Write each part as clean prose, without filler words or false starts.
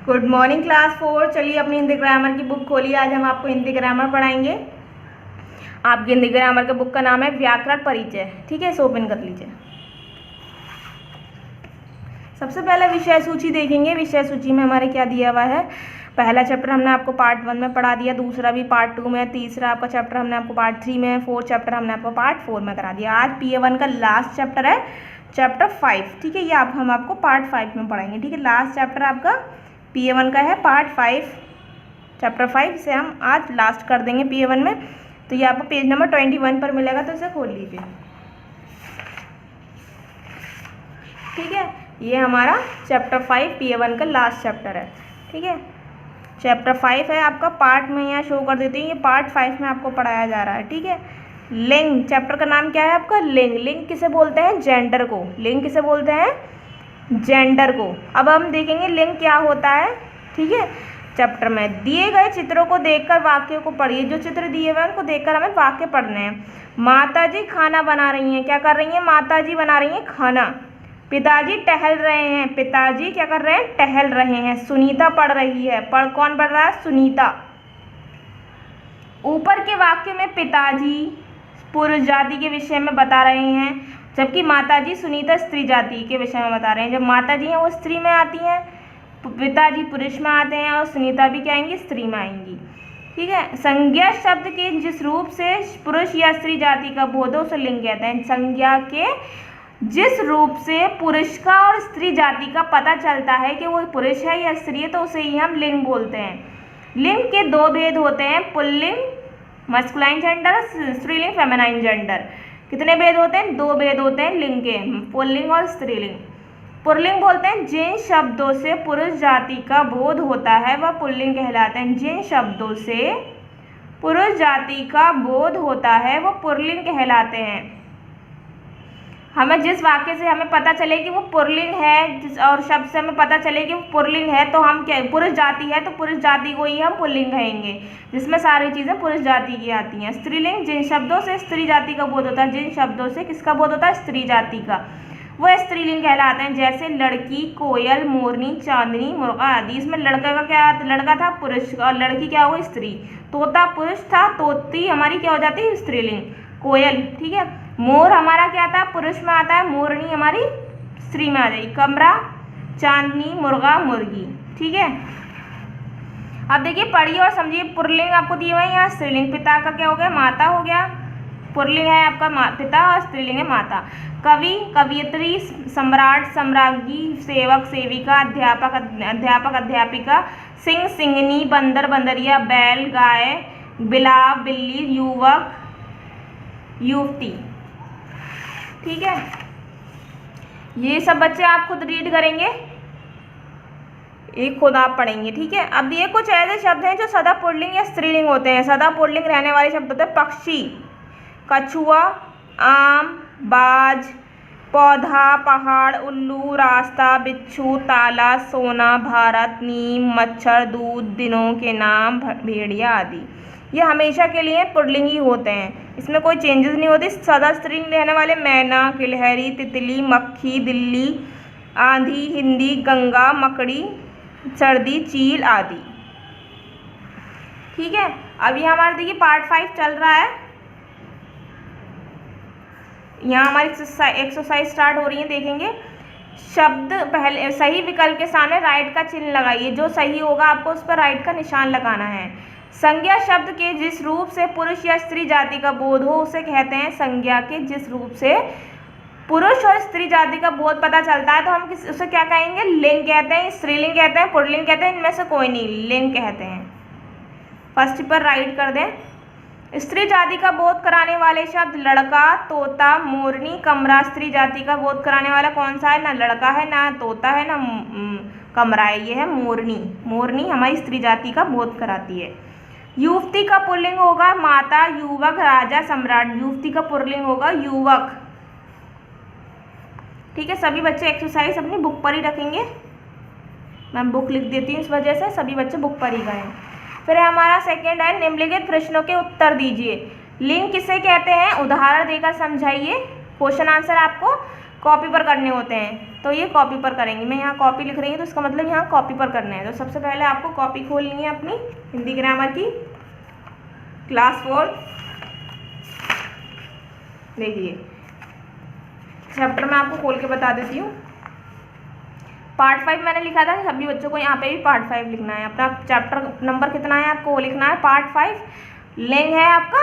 Good morning class 4। चलिए अपनी Hindi grammar की बुक खोलिए। आज हम आपको हिंदी ग्रामर पढ़ाएंगे। आपकी हिंदी ग्रामर के बुक का नाम है व्याकरण परिचय। ठीक है, इसे ओपन कर लीजिए। सबसे पहले विषय सूची देखेंगे। विषय सूची में हमारे क्या दिया हुआ है। पहला चैप्टर हमने आपको पार्ट 1 में पढ़ा दिया, दूसरा भी पार्ट 2 में, तीसरा आपका चैप्टर हमने आपको पार्ट 3 में, फोर्थ चैप्टर हमने आपको पार्ट 4 में करा दिया। आज PA1 का लास्ट चैप्टर है, चैप्टर 5। ठीक है, ये हम आपको पार्ट 5 में पढ़ाएंगे। ठीक है, लास्ट चैप्टर आपका PA1 का है पार्ट 5, चैप्टर 5 से हम आज लास्ट कर देंगे PA1 में। तो ये आपको पेज नंबर 21 पर मिलेगा, तो इसे खोल लीजिए। ठीक है, ये हमारा चैप्टर 5 PA1 का लास्ट चैप्टर है। ठीक है, चैप्टर 5 है आपका, पार्ट में यहाँ शो कर देती हूँ, ये पार्ट 5 में आपको पढ़ाया जा रहा है। ठीक है, लिंग चैप्टर का नाम क्या है आपका, लिंग। लिंग किसे बोलते हैं, जेंडर को। लिंग किसे बोलते हैं, जेंडर को। अब हम देखेंगे लिंग क्या होता है। ठीक है, चैप्टर में दिए गए चित्रों को देखकर वाक्यों को पढ़िए। जो चित्र दिए हुए हैं उनको देखकर हमें वाक्य पढ़ने हैं। माताजी खाना बना रही हैं। क्या कर रही हैं, माताजी बना रही हैं खाना। पिताजी टहल रहे हैं। पिताजी क्या कर रहे हैं, टहल रहे हैं। सुनीता पढ़ रही है। कौन पढ़ रहा है, सुनीता। ऊपर के वाक्य में पिताजी पुरुष जाति के विषय में बता रहे हैं, जबकि माताजी सुनीता स्त्री जाति के विषय में बता रहे हैं। जब माताजी हैं वो स्त्री में आती हैं, पिताजी पुरुष में आते हैं, और सुनीता भी क्या आएंगी, स्त्री में आएंगी। ठीक है, संज्ञा शब्द के जिस रूप से पुरुष या स्त्री जाति का बोध हो उसे लिंग कहते हैं। संज्ञा के जिस रूप से पुरुष का और स्त्री जाति का पता चलता है कि वो पुरुष है या स्त्री है, तो उसे ही हम लिंग बोलते हैं। लिंग के दो भेद होते हैं, पुल्लिंग मस्कुलाइन जेंडर, स्त्रीलिंग फेमिनाइन जेंडर। कितने भेद होते हैं, दो भेद होते हैं लिंग के, पुल्लिंग और स्त्रीलिंग। पुल्लिंग बोलते हैं जिन शब्दों से पुरुष जाति का बोध होता है वह पुल्लिंग कहलाते हैं। जिन शब्दों से पुरुष जाति का बोध होता है वो पुल्लिंग कहलाते हैं। हमें जिस वाक्य से हमें पता चले कि वो पुल्लिंग है, और शब्द से हमें पता चले कि वो पुल्लिंग है, तो हम क्या, पुरुष जाति है तो पुरुष जाति को ही हम पुल्लिंग कहेंगे, जिसमें सारी चीज़ें पुरुष जाति की आती हैं। स्त्रीलिंग जिन शब्दों से स्त्री जाति का बोध होता है, जिन शब्दों से किसका बोध होता है, स्त्री जाति का, वह स्त्रीलिंग कहलाते हैं। जैसे लड़की, कोयल, मोरनी, चांदनी, मुर्गा आदि। इसमें लड़का का क्या, लड़का था पुरुष और लड़की क्या हो, स्त्री। तोता पुरुष था, तोती हमारी क्या हो जाती है, स्त्रीलिंग, कोयल। ठीक है, मोर हमारा क्या आता है, पुरुष में आता है, मोरनी हमारी स्त्री में आ जाएगी। कमरा, चांदनी, मुर्गा, मुर्गी। ठीक है, अब देखिए पढ़िए और समझिए। पुल्लिंग आपको दिए हुए हैं यहाँ, स्त्रीलिंग। पिता का क्या हो गया, माता हो गया। पुल्लिंग है आपका पिता और स्त्रीलिंग है माता। कवि, कवियत्री, सम्राट, सम्राज्ञी, सेवक, सेविका, अध्यापक, अध्यापक, अध्यापिका, सिंह, सिंहनी, बंदर, बंदरिया, बैल, गाय, बिलाव, बिल्ली, युवक, युवती। ठीक है, ये सब बच्चे आप खुद रीड करेंगे, एक खुद आप पढ़ेंगे। ठीक है, अब ये कुछ ऐसे शब्द हैं जो सदा पुल्लिंग या स्त्रीलिंग होते हैं। सदा पुल्लिंग रहने वाले शब्द होते हैं पक्षी, कछुआ, आम, बाज, पौधा, पहाड़, उल्लू, रास्ता, बिच्छू, ताला, सोना, भारत, नीम, मच्छर, दूध, दिनों के नाम, भेड़िया आदि। ये हमेशा के लिए पुल्लिंग ही होते हैं, इसमें कोई चेंजेस नहीं होती। सदा स्त्रीलिंग रहने वाले मैना, गिलहरी, तितली, मक्खी, दिल्ली, आंधी, हिंदी, गंगा, मकड़ी, सर्दी, चील आदि। ठीक है, अब ये हमारे देखिए पार्ट 5 चल रहा है। यहाँ हमारी एक्सरसाइज स्टार्ट हो रही है। देखेंगे शब्द, पहले सही विकल्प के सामने राइट का चिन्ह लगाइए। जो सही होगा आपको उस पर राइट का निशान लगाना है। संज्ञा शब्द के जिस रूप से पुरुष या स्त्री जाति का बोध हो उसे कहते हैं, संज्ञा के जिस रूप से पुरुष और स्त्री जाति का बोध पता चलता है तो हम उसे क्या कहेंगे, लिंग कहते हैं, स्त्रीलिंग कहते हैं, पुल्लिंग कहते हैं, इनमें से कोई नहीं, लिंग कहते हैं। फर्स्ट पर राइट कर दें। स्त्री जाति का बोध कराने वाले शब्द लड़का, तोता, मोरनी, कमरा। स्त्री जाति का बोध कराने वाला कौन सा है, ना लड़का है, ना तोता है, ना कमरा है, ये है मोरनी। मोरनी हमारी स्त्री जाति का बोध कराती है। युवती का पुल्लिंग होगा माता, युवक, राजा, सम्राट। युवती का पुल्लिंग होगा युवक। ठीक है, सभी बच्चे एक्सरसाइज अपनी बुक पर ही रखेंगे। मैं बुक लिख देती हूँ, इस वजह से सभी बच्चे बुक पर ही गए। फिर हमारा सेकंड है, निम्नलिखित प्रश्नों के उत्तर दीजिए। लिंग किसे कहते हैं, उदाहरण देकर समझाइए। क्वेश्चन आंसर आपको कॉपी पर करने होते हैं, तो ये कॉपी पर करेंगे। मैं यहाँ कॉपी लिख रही हूँ तो इसका मतलब यहाँ कॉपी पर करने हैं। तो सबसे पहले आपको कॉपी खोलनी है अपनी हिंदी ग्रामर की, क्लास 4। देखिए चैप्टर मैं आपको खोल के बता देती हूँ। पार्ट 5 मैंने लिखा था, सभी बच्चों को यहाँ पे भी पार्ट 5 लिखना है। अपना चैप्टर नंबर कितना है आपको वो लिखना है, पार्ट 5। लिंग है आपका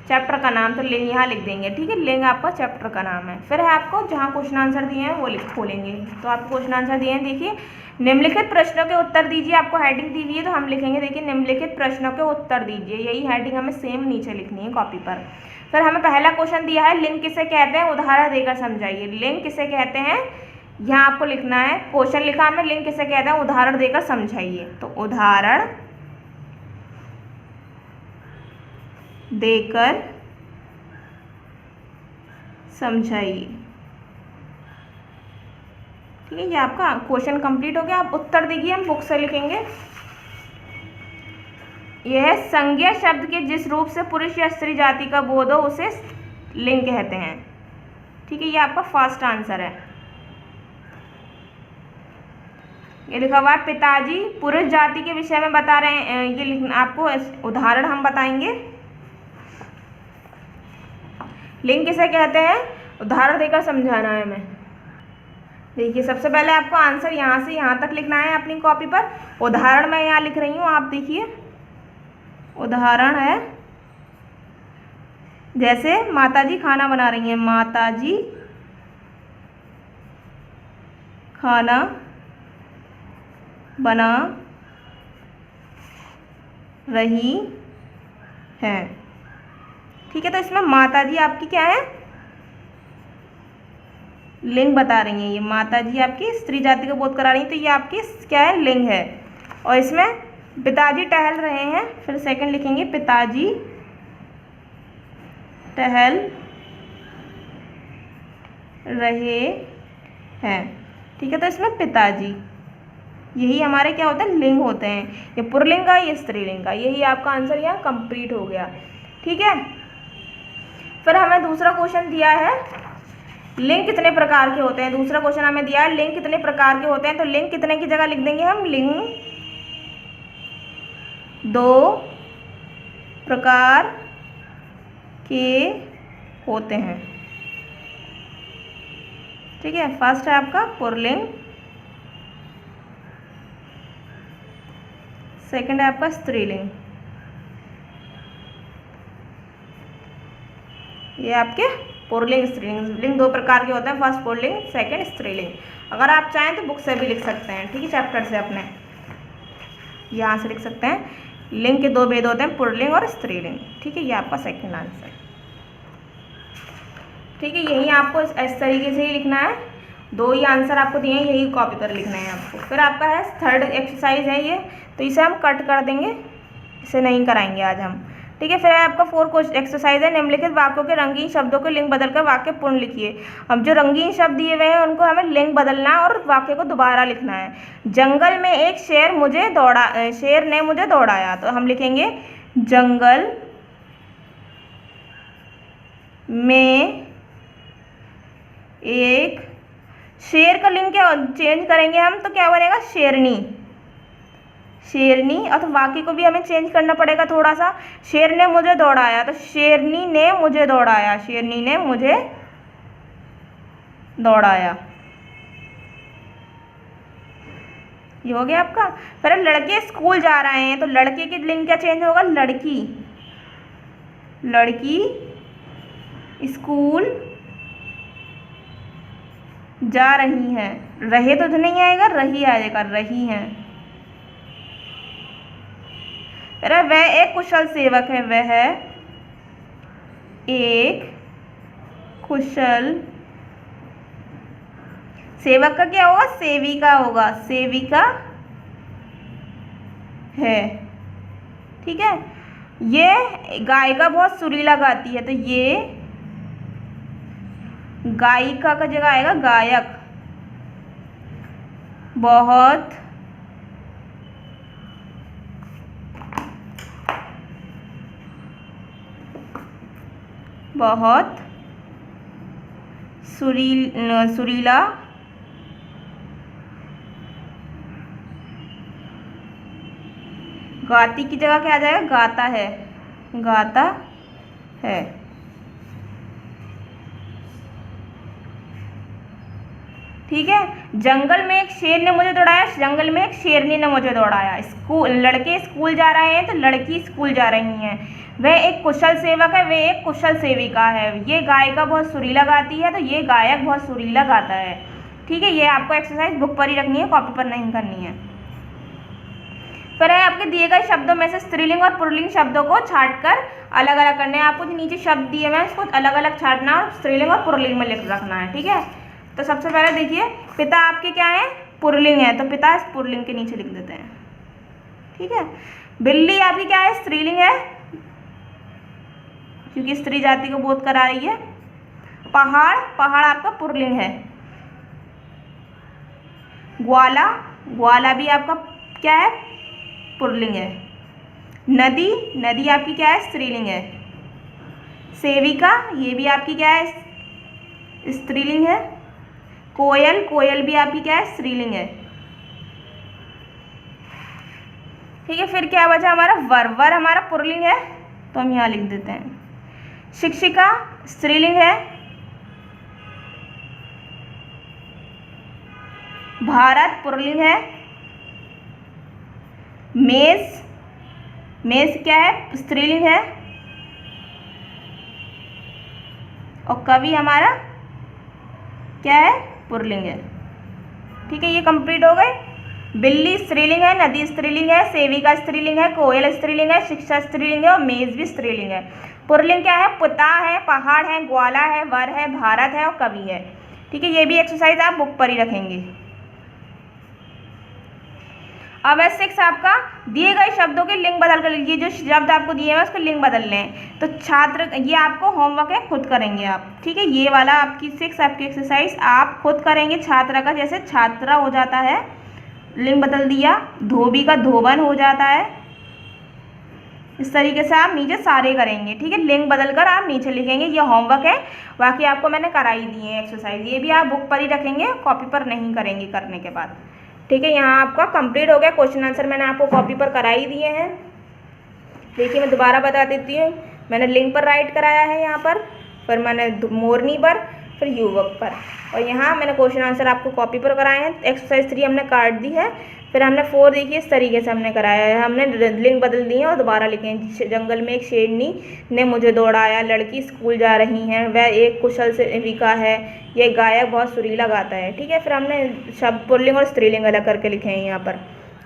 चैप्टर का नाम, तो लिंग यहाँ लिख देंगे, ठीक है। लिंग आपका चैप्टर का नाम है। फिर है आपको जहाँ क्वेश्चन आंसर दिए हैं वो खोलेंगे। तो आपको क्वेश्चन आंसर दिए हैं, देखिए निम्नलिखित प्रश्नों के उत्तर दीजिए। आपको हेडिंग दी हुई है तो हम लिखेंगे, देखिए निम्नलिखित प्रश्नों के उत्तर दीजिए, यही हेडिंग हमें सेम नीचे लिखनी है कॉपी पर। फिर हमें पहला क्वेश्चन दिया है, लिंग किसे कहते हैं, उदाहरण देकर समझाइए। लिंग किसे कहते हैं यहाँ आपको लिखना है, क्वेश्चन लिखा हमने, लिंग किसे कहते हैं उदाहरण देकर समझाइए। तो उदाहरण देकर समझाइए, ठीक है। ये आपका क्वेश्चन कंप्लीट हो गया। आप उत्तर देखिए, हम बुक से लिखेंगे। यह संज्ञा शब्द के जिस रूप से पुरुष या स्त्री जाति का बोध हो उसे लिंग कहते हैं, ठीक है। ये आपका फर्स्ट आंसर है। ये लिखा हुआ है पिताजी पुरुष जाति के विषय में बता रहे हैं, ये लिखना आपको उदाहरण हम बताएंगे। लिंग किसे कहते हैं उदाहरण देकर समझाना है हमें। देखिए सबसे पहले आपको आंसर यहाँ से यहाँ तक लिखना है अपनी कॉपी पर। उदाहरण मैं यहाँ लिख रही हूँ, आप देखिए उदाहरण है, जैसे माताजी खाना बना रही हैं, माताजी खाना बना रही हैं, ठीक है। तो इसमें माताजी आपकी क्या है, लिंग बता रही हैं। ये माताजी आपकी स्त्री जाति का बोध करा रही हैं, तो ये आपकी क्या है, लिंग है। और इसमें पिताजी टहल रहे हैं, फिर सेकंड लिखेंगे पिताजी टहल रहे हैं, ठीक है। तो इसमें पिताजी यही हमारे क्या होते हैं, लिंग होते हैं। ये पुल्लिंग का, ये स्त्रीलिंग का। यही आपका आंसर यहाँ कंप्लीट हो गया, ठीक है। फिर हमें दूसरा क्वेश्चन दिया है, लिंग कितने प्रकार के होते हैं। दूसरा क्वेश्चन हमें दिया है, लिंग कितने प्रकार के होते हैं। तो लिंग कितने की जगह लिख देंगे हम, लिंग 2 प्रकार के होते हैं, ठीक है। फर्स्ट है आपका पुल्लिंग, सेकंड है आपका स्त्रीलिंग। ये आपके पुल्लिंग स्त्रीलिंग, लिंग 2 प्रकार के होते हैं, फर्स्ट पुल्लिंग सेकंड स्त्रीलिंग। अगर आप चाहें तो बुक से भी लिख सकते हैं, ठीक है, चैप्टर से अपने यहाँ से लिख सकते हैं। लिंग के 2 भेद होते हैं, पुल्लिंग और स्त्रीलिंग, ठीक है। ये आपका सेकंड आंसर, ठीक है। यही आपको इस तरीके से ही लिखना है, 2 ही आंसर आपको दिए हैं, यही कॉपी पर लिखना है आपको। फिर आपका है थर्ड एक्सरसाइज है ये, तो इसे हम कट कर देंगे, इसे नहीं कराएंगे आज हम, ठीक है। फिर आपका 4 एक्सरसाइज है, निम्नलिखित वाक्यों के रंगीन शब्दों के लिंग बदलकर वाक्य पूर्ण लिखिए। अब जो रंगीन शब्द दिए हुए हैं उनको हमें लिंग बदलना है और वाक्य को दोबारा लिखना है। जंगल में एक शेर ने मुझे दौड़ाया, तो हम लिखेंगे जंगल में एक शेर का लिंग क्या चेंज करेंगे हम, तो क्या बनेगा, शेरनी। शेरनी, और वाक्य को भी हमें चेंज करना पड़ेगा थोड़ा सा। शेर ने मुझे दौड़ाया, तो शेरनी ने मुझे दौड़ाया, शेरनी ने मुझे दौड़ाया, ये हो गया आपका। फिर लड़के स्कूल जा रहे हैं, तो लड़के की लिंग क्या चेंज होगा, लड़की। लड़की स्कूल जा रही हैं, रहे तो नहीं आएगा, रही आएगा, रही हैं। अरे वह एक कुशल सेवक है, वह एक कुशल सेवक का क्या होगा, सेविका होगा, सेविका है, ठीक है। ये गायिका बहुत सुरीला गाती है, तो ये गायिका का जगह आएगा गायक। बहुत सुरीला, गाती की जगह क्या आ जाएगा, गाता है, गाता है। ठीक है। जंगल में एक शेर ने मुझे दौड़ाया, जंगल में एक शेरनी ने मुझे दौड़ाया। लड़के स्कूल जा रहे हैं तो लड़की स्कूल जा रही हैं। वह एक कुशल सेवक है, वह एक कुशल सेविका है। ये गायिका बहुत सुरीला गाती है, तो ये गायक बहुत सुरीला गाता है। ठीक है, ये आपको एक्सरसाइज बुक पर ही रखनी है, कॉपी पर नहीं करनी है। फिर है आपके दिए गए शब्दों में से स्त्रीलिंग और पुल्लिंग शब्दों को छांटकर अलग अलग करने हैं। आपको जो नीचे शब्द दिए हुए हैं इसको अलग अलग छांटना और स्त्रीलिंग और पुल्लिंग में लिख रखना है। ठीक है, तो सबसे पहले देखिए, पिता आपके क्या है, पुल्लिंग है, तो पिता इस पुल्लिंग के नीचे लिख देते हैं। ठीक है। बिल्ली आपकी क्या है, स्त्रीलिंग है, क्योंकि स्त्री जाति को बोध करा रही है। पहाड़, पहाड़ आपका पुल्लिंग है। ग्वाला, ग्वाला भी आपका क्या है, पुल्लिंग है। नदी, नदी आपकी क्या है, स्त्रीलिंग है। सेविका, ये भी आपकी क्या है, स्त्रीलिंग है। कोयल, कोयल भी आपकी क्या है, स्त्रीलिंग है। ठीक है, फिर क्या बचा हमारा, वर, वर हमारा पुल्लिंग है, तो हम यहाँ लिख देते हैं। शिक्षिका स्त्रीलिंग है। भारत पुल्लिंग है। मेज, मेज क्या है, स्त्रीलिंग है। और कवि हमारा क्या है, पुल्लिंग है। ठीक है, ये कंप्लीट हो गए। बिल्ली स्त्रीलिंग है, नदी स्त्रीलिंग है, सेविका स्त्रीलिंग है, कोयल स्त्रीलिंग है, शिक्षा स्त्रीलिंग है और मेज भी स्त्रीलिंग है। पुल्लिंग क्या है, पिता है, पहाड़ है, ग्वाला है, वर है, भारत है और कवि है। ठीक है, ये भी एक्सरसाइज आप बुक पर ही रखेंगे। अब S6 आपका दिए गए शब्दों के लिंग बदल कर लीजिए। जो शब्द आपको दिए हैं उसके लिंग बदल लें। तो छात्र, ये आपको होमवर्क है, खुद करेंगे आप। ठीक है, ये वाला आपकी 6 आपकी एक्सरसाइज आप खुद करेंगे। छात्रा का जैसे छात्रा हो जाता है, लिंग बदल दिया। धोबी का धोबन हो जाता है। इस तरीके से आप नीचे सारे करेंगे। ठीक है, लिंग बदल कर आप नीचे लिखेंगे। ये होमवर्क है, बाकी आपको मैंने कराई दी है एक्सरसाइज। ये भी आप बुक पर ही रखेंगे, कॉपी पर नहीं करेंगे करने के बाद। ठीक है, यहाँ आपका कंप्लीट हो गया। क्वेश्चन आंसर मैंने आपको कॉपी पर करा ही दिए हैं। देखिए, मैं दोबारा बता देती हूँ। मैंने लिंग पर राइट कराया है यहाँ पर, फिर मैंने मोरनी पर, फिर युवक पर, और यहाँ मैंने क्वेश्चन आंसर आपको कॉपी पर कराए हैं। एक्सरसाइज 3 हमने काट दी है, फिर हमने 4 देखिए इस तरीके से हमने कराया है। हमने लिंग बदल दिए और दोबारा लिखे हैं। जंगल में एक शेरनी ने मुझे दौड़ाया, लड़की स्कूल जा रही हैं, वह एक कुशल सेविका है, यह गायक बहुत सुरीला गाता है। ठीक है, फिर हमने शब्द पुल्लिंग और स्त्रीलिंग अलग करके लिखे हैं यहाँ पर।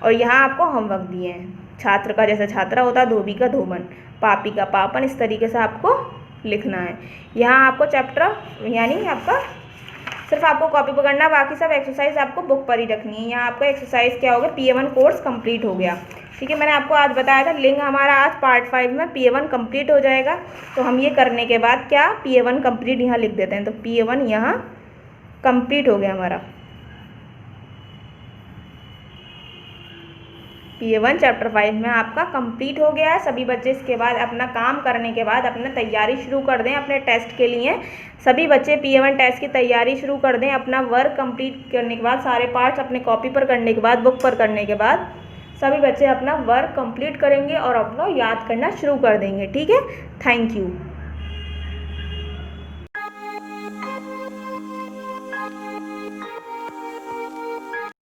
और यहाँ आपको होमवर्क दिए हैं। छात्र का जैसे छात्रा होता है, धोबी का धोबन, पापी का पापन, इस तरीके से आपको लिखना है। यहाँ आपको चैप्टर यानी आपका सिर्फ आपको कॉपी पकड़ना, बाकी सब एक्सरसाइज आपको बुक पर ही रखनी है। यहाँ आपका एक्सरसाइज क्या हो गया, PA1 कोर्स कंप्लीट हो गया। ठीक है, मैंने आपको आज बताया था लिंग हमारा आज पार्ट 5 में PA1 कंप्लीट हो जाएगा। तो हम ये करने के बाद क्या PA1 कंप्लीट यहाँ लिख देते हैं। तो PA1 यहाँ कंप्लीट हो गया हमारा। PA1 चैप्टर 5 में आपका कंप्लीट हो गया है। सभी बच्चे इसके बाद अपना काम करने के बाद अपना तैयारी शुरू कर दें अपने टेस्ट के लिए। सभी बच्चे PA1 टेस्ट की तैयारी शुरू कर दें। अपना वर्क कंप्लीट करने के बाद, सारे पार्ट्स अपने कॉपी पर करने के बाद, बुक पर करने के बाद सभी बच्चे अपना वर्क कंप्लीट करेंगे और अपना याद करना शुरू कर देंगे। ठीक है, थैंक यू।